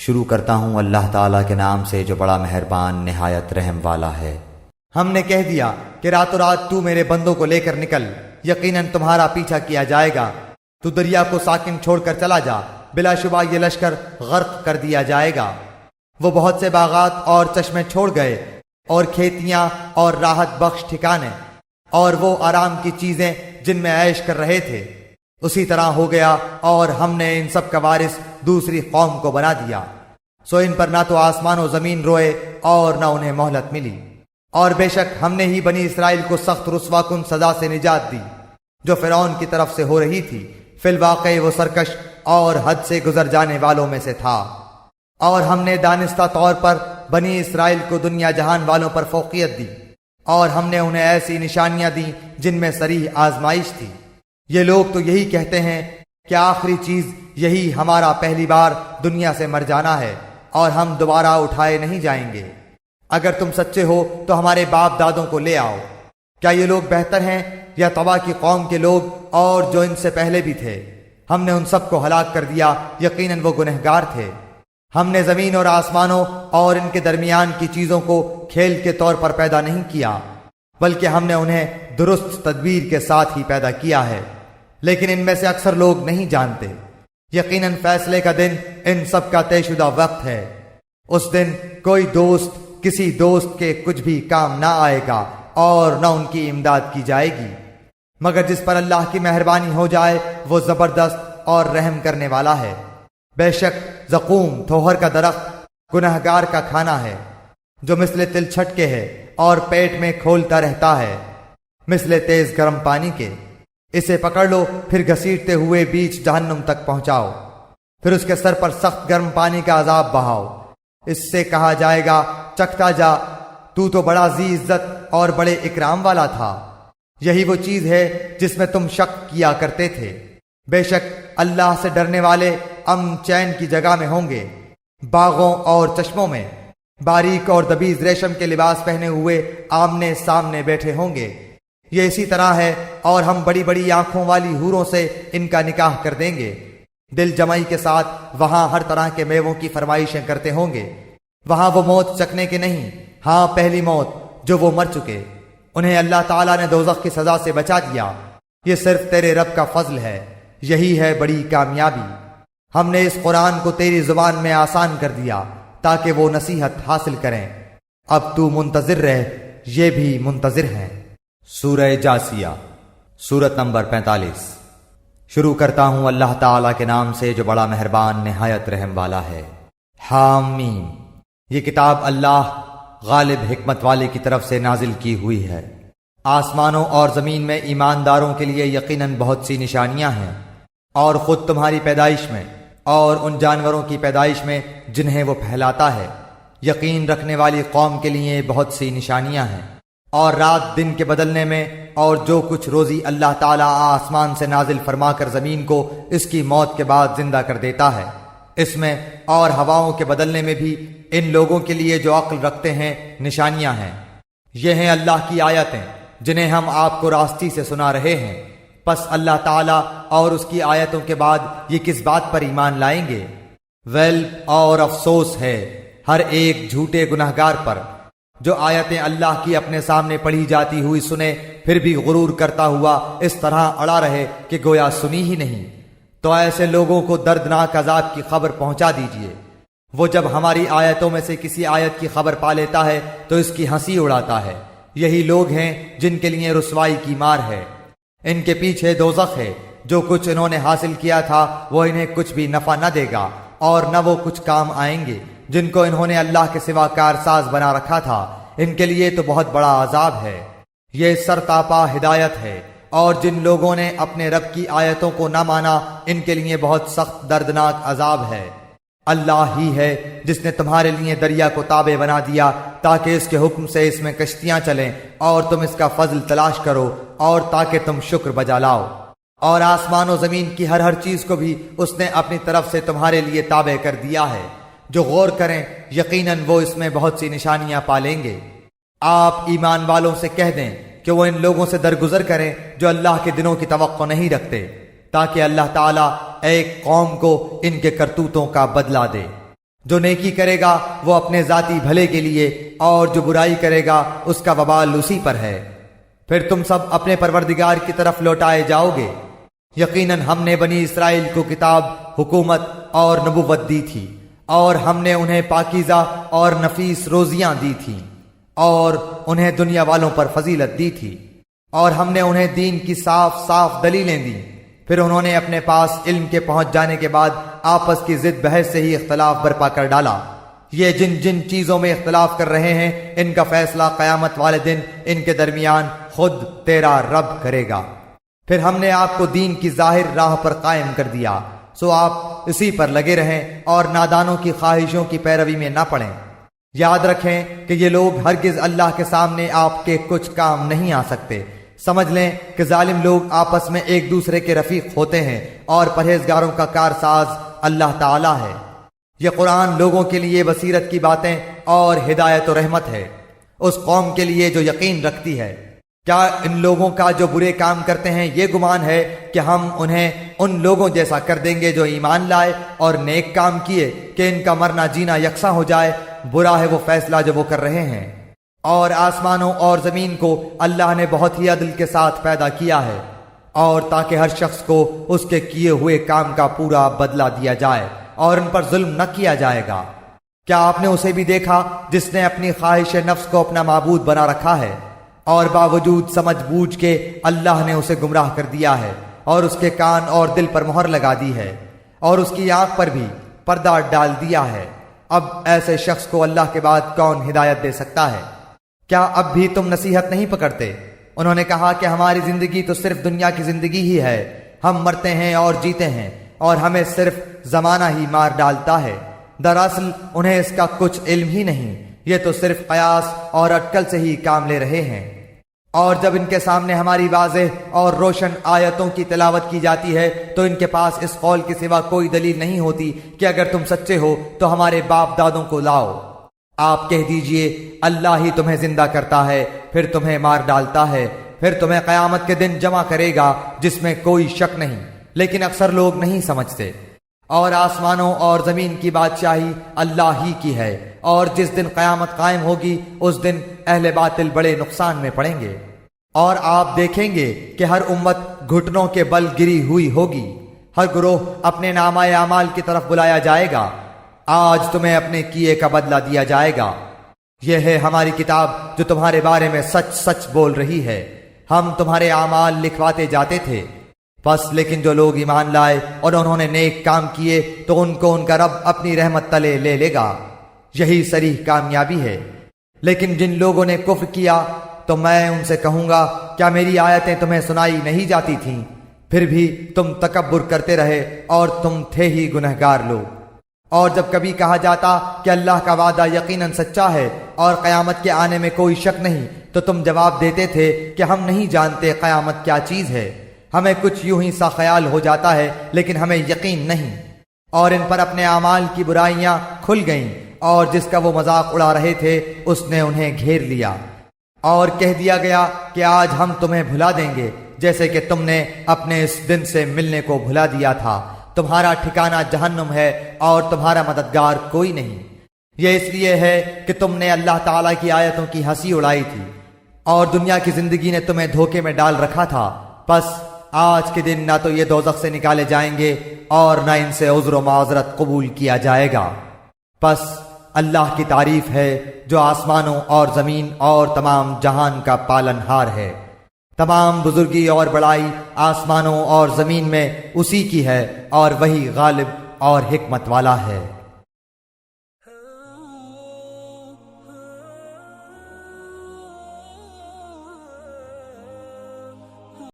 شروع کرتا ہوں اللہ تعالیٰ کے نام سے جو بڑا مہربان نہایت رحم والا ہے۔ ہم نے کہہ دیا کہ راتوں رات تو میرے بندوں کو لے کر نکل، یقیناً تمہارا پیچھا کیا جائے گا۔ تو دریا کو ساکن چھوڑ کر چلا جا، بلا شبہ یہ لشکر غرق کر دیا جائے گا۔ وہ بہت سے باغات اور چشمے چھوڑ گئے، اور کھیتیاں اور راحت بخش ٹھکانے، اور وہ آرام کی چیزیں جن میں عیش کر رہے تھے۔ اسی طرح ہو گیا، اور ہم نے ان سب کا وارث دوسری قوم کو بنا دیا۔ سو ان پر نہ تو آسمان و زمین روئے اور نہ انہیں مہلت ملی۔ اور بے شک ہم نے ہی بنی اسرائیل کو سخت رسوا کن سزا سے نجات دی جو فرعون کی طرف سے ہو رہی تھی۔ فی الواقع وہ سرکش اور حد سے گزر جانے والوں میں سے تھا۔ اور ہم نے دانستہ طور پر بنی اسرائیل کو دنیا جہان والوں پر فوقیت دی، اور ہم نے انہیں ایسی نشانیاں دیں جن میں صریح آزمائش تھی۔ یہ لوگ تو یہی کہتے ہیں کہ آخری چیز یہی ہمارا پہلی بار دنیا سے مر جانا ہے، اور ہم دوبارہ اٹھائے نہیں جائیں گے۔ اگر تم سچے ہو تو ہمارے باپ دادوں کو لے آؤ۔ کیا یہ لوگ بہتر ہیں یا طبع کی قوم کے لوگ اور جو ان سے پہلے بھی تھے؟ ہم نے ان سب کو ہلاک کر دیا، یقیناً وہ گنہگار تھے۔ ہم نے زمین اور آسمانوں اور ان کے درمیان کی چیزوں کو کھیل کے طور پر پیدا نہیں کیا، بلکہ ہم نے انہیں درست تدبیر کے ساتھ ہی پیدا کیا ہے، لیکن ان میں سے اکثر لوگ نہیں جانتے۔ یقیناً فیصلے کا دن ان سب کا طے شدہ وقت ہے۔ اس دن کوئی دوست کسی دوست کے کچھ بھی کام نہ آئے گا اور نہ ان کی امداد کی جائے گی، مگر جس پر اللہ کی مہربانی ہو جائے وہ زبردست اور رحم کرنے والا ہے۔ بے شک زقوم تھوہر کا درخت گنہگار کا کھانا ہے، جو مثل تل چھٹکے ہے اور پیٹ میں کھولتا رہتا ہے مثل تیز گرم پانی کے۔ اسے پکڑ لو، پھر گھسیٹتے ہوئے بیچ جہنم تک پہنچاؤ، پھر اس کے سر پر سخت گرم پانی کا عذاب بہاؤ۔ اس سے کہا جائے گا چکھتا جا، تو بڑا ذی عزت اور بڑے اکرام والا تھا۔ یہی وہ چیز ہے جس میں تم شک کیا کرتے تھے۔ بے شک اللہ سے ڈرنے والے امن چین کی جگہ میں ہوں گے، باغوں اور چشموں میں، باریک اور دبیز ریشم کے لباس پہنے ہوئے آمنے سامنے بیٹھے ہوں گے۔ یہ اسی طرح ہے، اور ہم بڑی بڑی آنکھوں والی حوروں سے ان کا نکاح کر دیں گے۔ دل جمعی کے ساتھ وہاں ہر طرح کے میووں کی فرمائشیں کرتے ہوں گے۔ وہاں وہ موت چکنے کے نہیں، ہاں پہلی موت جو وہ مر چکے۔ انہیں اللہ تعالیٰ نے دوزخ کی سزا سے بچا دیا۔ یہ صرف تیرے رب کا فضل ہے، یہی ہے بڑی کامیابی۔ ہم نے اس قرآن کو تیری زبان میں آسان کر دیا تاکہ وہ نصیحت حاصل کریں۔ اب تو منتظر رہ، یہ بھی منتظر ہیں۔ سورہ جاسیہ، سورت نمبر 45۔ شروع کرتا ہوں اللہ تعالیٰ کے نام سے جو بڑا مہربان نہایت رحم والا ہے۔ حامیم، یہ کتاب اللہ غالب حکمت والے کی طرف سے نازل کی ہوئی ہے۔ آسمانوں اور زمین میں ایمانداروں کے لیے یقیناً بہت سی نشانیاں ہیں، اور خود تمہاری پیدائش میں اور ان جانوروں کی پیدائش میں جنہیں وہ پھیلاتا ہے یقین رکھنے والی قوم کے لیے بہت سی نشانیاں ہیں۔ اور رات دن کے بدلنے میں اور جو کچھ روزی اللہ تعالیٰ آسمان سے نازل فرما کر زمین کو اس کی موت کے بعد زندہ کر دیتا ہے، اس میں اور ہواؤں کے بدلنے میں بھی ان لوگوں کے لیے جو عقل رکھتے ہیں نشانیاں ہیں۔ یہ ہیں اللہ کی آیتیں جنہیں ہم آپ کو راستی سے سنا رہے ہیں۔ پس اللہ تعالیٰ اور اس کی آیتوں کے بعد یہ کس بات پر ایمان لائیں گے؟ ویل اور افسوس ہے ہر ایک جھوٹے گنہگار پر جو آیتیں اللہ کی اپنے سامنے پڑھی جاتی ہوئی سنے پھر بھی غرور کرتا ہوا اس طرح اڑا رہے کہ گویا سنی ہی نہیں۔ تو ایسے لوگوں کو دردناک عذاب کی خبر پہنچا دیجئے۔ وہ جب ہماری آیتوں میں سے کسی آیت کی خبر پا لیتا ہے تو اس کی ہنسی اڑاتا ہے۔ یہی لوگ ہیں جن کے لیے رسوائی کی مار ہے۔ ان کے پیچھے دوزخ ہے، جو کچھ انہوں نے حاصل کیا تھا وہ انہیں کچھ بھی نفع نہ دے گا، اور نہ وہ کچھ کام آئیں گے جن کو انہوں نے اللہ کے سوا کارساز بنا رکھا تھا۔ ان کے لیے تو بہت بڑا عذاب ہے۔ یہ سرتاپا ہدایت ہے، اور جن لوگوں نے اپنے رب کی آیتوں کو نہ مانا ان کے لیے بہت سخت دردناک عذاب ہے۔ اللہ ہی ہے جس نے تمہارے لیے دریا کو تابع بنا دیا تاکہ اس کے حکم سے اس میں کشتیاں چلیں، اور تم اس کا فضل تلاش کرو، اور تاکہ تم شکر بجا لاؤ۔ اور آسمان و زمین کی ہر چیز کو بھی اس نے اپنی طرف سے تمہارے لیے تابع کر دیا ہے۔ جو غور کریں یقیناً وہ اس میں بہت سی نشانیاں پالیں گے۔ آپ ایمان والوں سے کہہ دیں کہ وہ ان لوگوں سے درگزر کریں جو اللہ کے دنوں کی توقع نہیں رکھتے، تاکہ اللہ تعالیٰ ایک قوم کو ان کے کرتوتوں کا بدلہ دے۔ جو نیکی کرے گا وہ اپنے ذاتی بھلے کے لیے، اور جو برائی کرے گا اس کا وبال اسی پر ہے۔ پھر تم سب اپنے پروردگار کی طرف لوٹائے جاؤ گے۔ یقیناً ہم نے بنی اسرائیل کو کتاب، حکومت اور نبوت دی تھی، اور ہم نے انہیں پاکیزہ اور نفیس روزیاں دی تھیں، اور انہیں دنیا والوں پر فضیلت دی تھی، اور ہم نے انہیں دین کی صاف صاف دلیلیں دیں۔ پھر انہوں نے اپنے پاس علم کے پہنچ جانے کے بعد آپس کی ضد بحث سے ہی اختلاف برپا کر ڈالا۔ یہ جن جن چیزوں میں اختلاف کر رہے ہیں ان کا فیصلہ قیامت والے دن ان کے درمیان خود تیرا رب کرے گا۔ پھر ہم نے آپ کو دین کی ظاہر راہ پر قائم کر دیا، سو آپ اسی پر لگے رہیں اور نادانوں کی خواہشوں کی پیروی میں نہ پڑیں۔ یاد رکھیں کہ یہ لوگ ہرگز اللہ کے سامنے آپ کے کچھ کام نہیں آ سکتے۔ سمجھ لیں کہ ظالم لوگ آپس میں ایک دوسرے کے رفیق ہوتے ہیں، اور پرہیزگاروں کا کارساز اللہ تعالی ہے۔ یہ قرآن لوگوں کے لیے بصیرت کی باتیں اور ہدایت و رحمت ہے، اس قوم کے لیے جو یقین رکھتی ہے۔ کیا ان لوگوں کا جو برے کام کرتے ہیں یہ گمان ہے کہ ہم انہیں ان لوگوں جیسا کر دیں گے جو ایمان لائے اور نیک کام کیے، کہ ان کا مرنا جینا یکساں ہو جائے؟ برا ہے وہ فیصلہ جو وہ کر رہے ہیں۔ اور آسمانوں اور زمین کو اللہ نے بہت ہی عدل کے ساتھ پیدا کیا ہے، اور تاکہ ہر شخص کو اس کے کیے ہوئے کام کا پورا بدلہ دیا جائے، اور ان پر ظلم نہ کیا جائے گا۔ کیا آپ نے اسے بھی دیکھا جس نے اپنی خواہش نفس کو اپنا معبود بنا رکھا ہے، اور باوجود سمجھ بوجھ کے اللہ نے اسے گمراہ کر دیا ہے، اور اس کے کان اور دل پر مہر لگا دی ہے، اور اس کی آنکھ پر بھی پردہ ڈال دیا ہے۔ اب ایسے شخص کو اللہ کے بعد کون ہدایت دے سکتا ہے؟ کیا اب بھی تم نصیحت نہیں پکڑتے؟ انہوں نے کہا کہ ہماری زندگی تو صرف دنیا کی زندگی ہی ہے، ہم مرتے ہیں اور جیتے ہیں، اور ہمیں صرف زمانہ ہی مار ڈالتا ہے۔ دراصل انہیں اس کا کچھ علم ہی نہیں، یہ تو صرف قیاس اور اٹکل سے ہی کام لے رہے ہیں۔ اور جب ان کے سامنے ہماری واضح اور روشن آیتوں کی تلاوت کی جاتی ہے تو ان کے پاس اس قول کے سوا کوئی دلیل نہیں ہوتی کہ اگر تم سچے ہو تو ہمارے باپ دادوں کو لاؤ۔ آپ کہہ دیجئے اللہ ہی تمہیں زندہ کرتا ہے، پھر تمہیں مار ڈالتا ہے، پھر تمہیں قیامت کے دن جمع کرے گا جس میں کوئی شک نہیں، لیکن اکثر لوگ نہیں سمجھتے۔ اور آسمانوں اور زمین کی بادشاہی اللہ ہی کی ہے، اور جس دن قیامت قائم ہوگی اس دن اہل باطل بڑے نقصان میں پڑیں گے۔ اور آپ دیکھیں گے کہ ہر امت گھٹنوں کے بل گری ہوئی ہوگی، ہر گروہ اپنے نامہ اعمال کی طرف بلایا جائے گا، آج تمہیں اپنے کیے کا بدلہ دیا جائے گا۔ یہ ہے ہماری کتاب جو تمہارے بارے میں سچ سچ بول رہی ہے، ہم تمہارے اعمال لکھواتے جاتے تھے، بس لیکن جو لوگ ایمان لائے اور انہوں نے نیک کام کیے تو ان کو ان کا رب اپنی رحمت تلے لے لے گا، یہی صریح کامیابی ہے۔ لیکن جن لوگوں نے کفر کیا تو میں ان سے کہوں گا کیا میری آیتیں تمہیں سنائی نہیں جاتی تھیں؟ پھر بھی تم تکبر کرتے رہے اور تم تھے ہی گنہگار لوگ۔ اور جب کبھی کہا جاتا کہ اللہ کا وعدہ یقیناً سچا ہے اور قیامت کے آنے میں کوئی شک نہیں، تو تم جواب دیتے تھے کہ ہم نہیں جانتے قیامت کیا چیز ہے، ہمیں کچھ یوں ہی سا خیال ہو جاتا ہے لیکن ہمیں یقین نہیں۔ اور ان پر اپنے اعمال کی برائیاں کھل گئیں، اور جس کا وہ مذاق اڑا رہے تھے اس نے انہیں گھیر لیا، اور کہہ دیا گیا کہ آج ہم تمہیں بھلا دیں گے جیسے کہ تم نے اپنے اس دن سے ملنے کو بھلا دیا تھا، تمہارا ٹھکانہ جہنم ہے اور تمہارا مددگار کوئی نہیں۔ یہ اس لیے ہے کہ تم نے اللہ تعالیٰ کی آیتوں کی ہنسی اڑائی تھی، اور دنیا کی زندگی نے تمہیں دھوکے میں ڈال رکھا تھا، پس آج کے دن نہ تو یہ دوزخ سے نکالے جائیں گے اور نہ ان سے عذر و معذرت قبول کیا جائے گا۔ پس اللہ کی تعریف ہے جو آسمانوں اور زمین اور تمام جہان کا پالن ہار ہے۔ تمام بزرگی اور بڑائی آسمانوں اور زمین میں اسی کی ہے، اور وہی غالب اور حکمت والا ہے۔